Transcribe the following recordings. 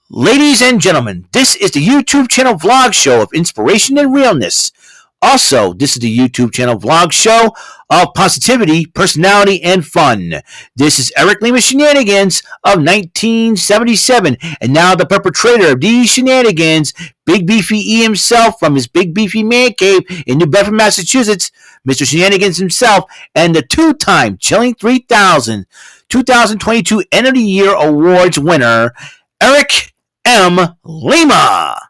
Ladies and gentlemen, this is the YouTube channel vlog show of inspiration and realness. Also, this is the YouTube channel vlog show of positivity, personality, and fun. This is Eric Lima Shenanigans of 1977, and now the perpetrator of these shenanigans, Big Beefy E himself from his Big Beefy Man Cave in New Bedford, Massachusetts, Mr. Shenanigans himself, and the two-time Chilling 3000 2022 End of the Year Awards winner, Eric M. Lima.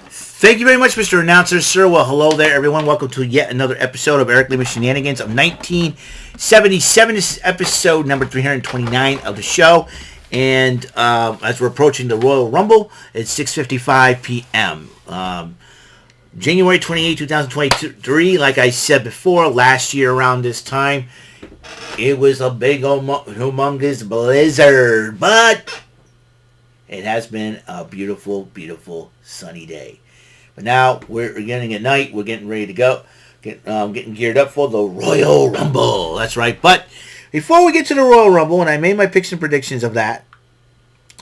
Thank you very much, Mr. Announcer, sir. Well, hello there, everyone. Welcome to yet another episode of Eric Lima Shenanigans of 1977. This is episode number 329 of the show. And as we're approaching the Royal Rumble, it's 6:55 p.m. January 28, 2023, like I said before, last year around this time, it was a big, humongous blizzard. But it has been a beautiful, beautiful sunny day. But now we're getting at night. We're getting ready to go. Getting geared up for the Royal Rumble. That's right. But before we get to the Royal Rumble, and I made my picks and predictions of that,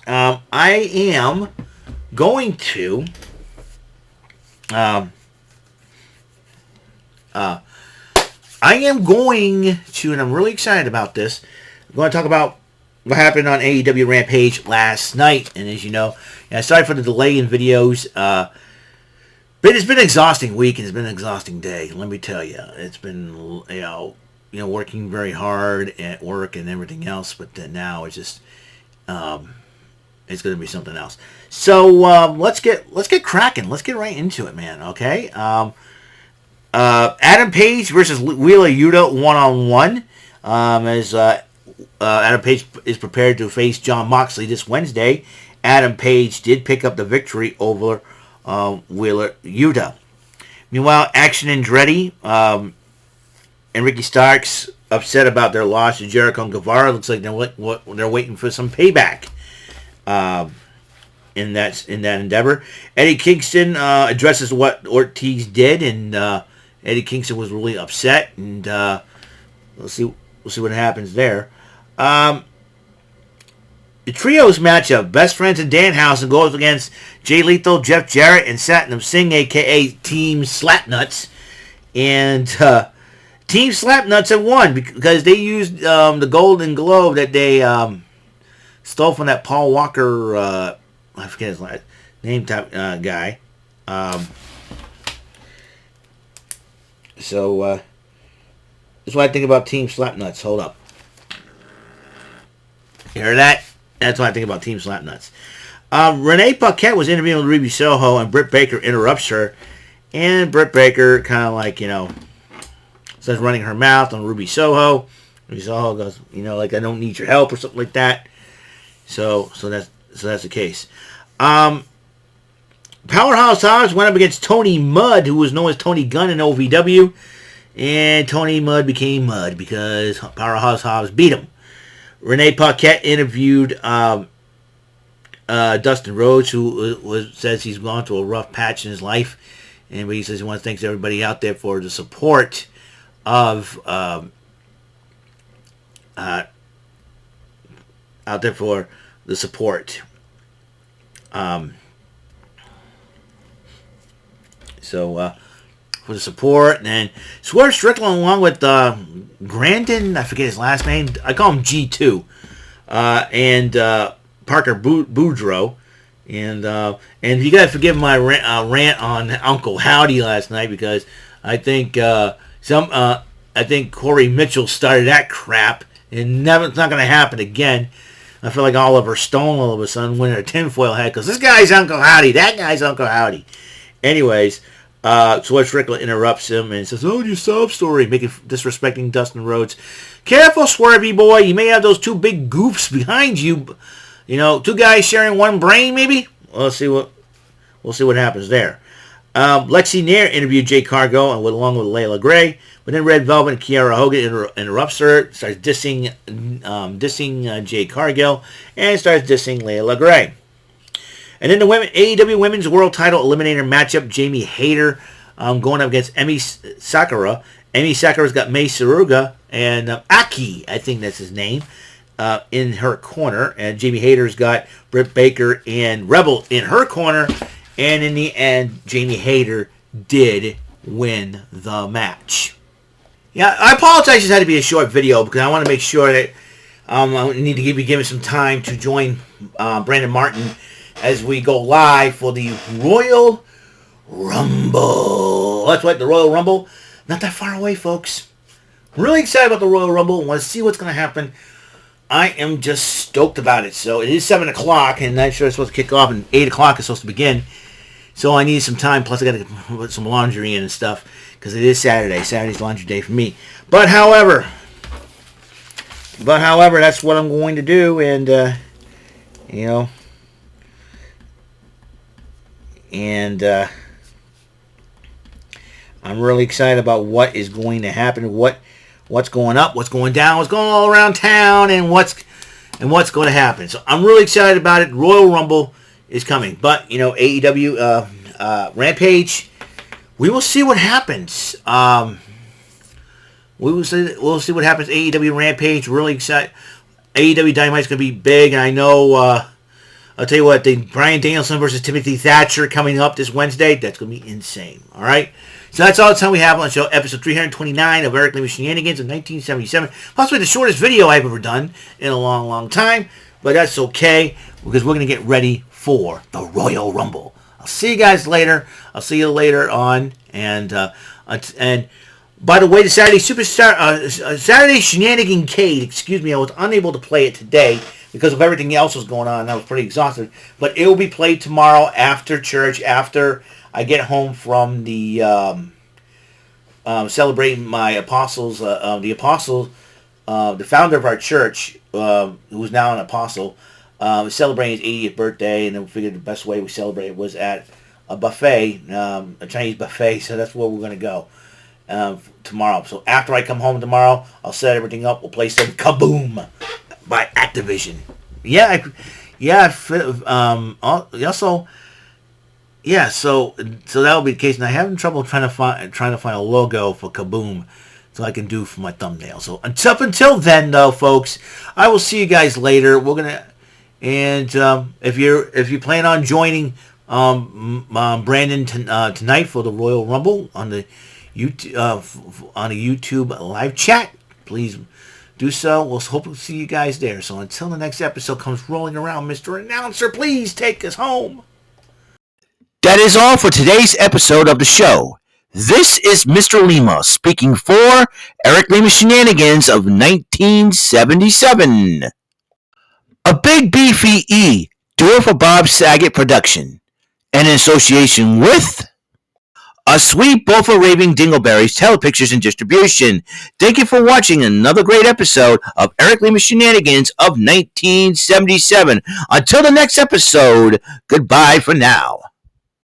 I am going to and I'm really excited about this. I'm going to talk about what happened on AEW Rampage last night. And as you know, sorry for the delay in videos. But it's been an exhausting week and it's been an exhausting day. Let me tell you, it's been working very hard at work and everything else. But now it's just it's going to be something else. So let's get cracking. Let's get right into it, man. Okay. Adam Page versus Wheeler Yuta 1-on-1. As Adam Page is prepared to face Jon Moxley this Wednesday. Adam Page did pick up the victory over Wheeler Yuta. Meanwhile, Action Andretti and Ricky Starks upset about their loss to Jericho and Guevara. Looks like they're waiting for some payback in that endeavor. Eddie Kingston addresses what Ortiz did, and Eddie Kingston was really upset, and we'll see what happens there. The trios matchup, Best Friends and Danhausen goes against Jay Lethal, Jeff Jarrett, and Satnam Singh, a.k.a. Team Slapnuts. And Team Slapnuts have won because they used the Golden Globe that they stole from that Paul Walker, I forget his last name, type guy. So that's what I think about Team Slapnuts. Hold up. You heard that? That's what I think about Team Slapnuts. Renee Paquette was interviewing with Ruby Soho, and Britt Baker interrupts her. And Britt Baker kind of starts running her mouth on Ruby Soho. Ruby Soho goes, I don't need your help or something like that. So that's the case. Powerhouse Hobbs went up against Tony Mudd, who was known as Tony Gunn in OVW. And Tony Mudd became Mudd because Powerhouse Hobbs beat him. Renee Paquette interviewed Dustin Rhodes, who says he's gone through a rough patch in his life, and he says he wants to thank everybody out there for the support of out there for the support. For the support, and then Swerve Strickland along with Grandin, I forget his last name, I call him G2, and Parker Boudreaux, and you gotta forgive my rant on Uncle Howdy last night, because I think I think Corey Mitchell started that crap, and it's not gonna happen again. I feel like Oliver Stone all of a sudden winning a tinfoil hat because this guy's Uncle Howdy, that guy's Uncle Howdy. Anyways. Swerve Strickland interrupts him and says, "Oh, your sob story," disrespecting Dustin Rhodes. Careful, Swervy boy. You may have those two big goofs behind you. Two guys sharing one brain, maybe. We'll see what happens there. Lexi Nair interviewed Jay Cargill along with Layla Gray, but then Red Velvet and Kiara Hogan interrupts her, starts dissing Jay Cargill, and starts dissing Layla Gray. And then the AEW Women's World Title Eliminator matchup, Jamie Hayter going up against Emi Sakura. Emi Sakura's got Mei Suruga and Aki, I think that's his name. in her corner, and Jamie Hayter's got Britt Baker and Rebel in her corner, and in the end, Jamie Hayter did win the match. Yeah, I apologize. This had to be a short video because I want to make sure that I need to be given some time to join Brandon Martin as we go live for the Royal Rumble. That's right, the Royal Rumble. Not that far away, folks. Really excited about the Royal Rumble. Want to see what's going to happen. I am just stoked about it. So it is 7 o'clock, and I'm sure it's supposed to kick off, and 8 o'clock is supposed to begin. So I need some time. Plus, I got to put some laundry in and stuff because it is Saturday. Saturday's laundry day for me. But however, that's what I'm going to do, and I'm really excited about what is going to happen, what's going up, what's going down, what's going all around town, and what's going to happen. So I'm really excited about it. Royal Rumble is coming, but AEW Rampage, we will see what happens. We'll see what happens. AEW Rampage, really excited. AEW Dynamite's going to be big, and I know. I'll tell you what, the Bryan Danielson versus Timothy Thatcher coming up this Wednesday. That's going to be insane. All right. So that's all the time we have on the show. Episode 329 of Eric Lima Shenanigans of 1977. Possibly the shortest video I've ever done in a long, long time. But that's okay because we're going to get ready for the Royal Rumble. I'll see you guys later. I'll see you later on. And by the way, the Saturday Saturday Shenanigan-cade, excuse me, I was unable to play it today because of everything else was going on. I was pretty exhausted. But it will be played tomorrow after church, after I get home from the celebrating my apostles, the founder of our church, who's now an apostle, was celebrating his 80th birthday, and then we figured the best way we celebrate it was at a buffet, a Chinese buffet, so that's where we're going to go tomorrow. So after I come home tomorrow, I'll set everything up. We'll play some Kaboom by Activision. So that'll be the case. And I'm having trouble trying to find a logo for Kaboom so I can do for my thumbnail. So until then, though, folks, I will see you guys later. We're gonna if you plan on joining Brandon tonight for the Royal Rumble on the YouTube live chat, please do so. We'll hope to see you guys there. So until the next episode comes rolling around, Mr. Announcer, please take us home. That is all for today's episode of the show. This is Mr. Lima speaking for Eric Lima Shenanigans of 1977. A Big Beefy E, do it for Bob Saget production. And in association with A Sweet Bowl for Raving Dingleberries Telepictures and Distribution. Thank you for watching another great episode of Eric Lima Shenanigans of 1977. Until the next episode, goodbye for now.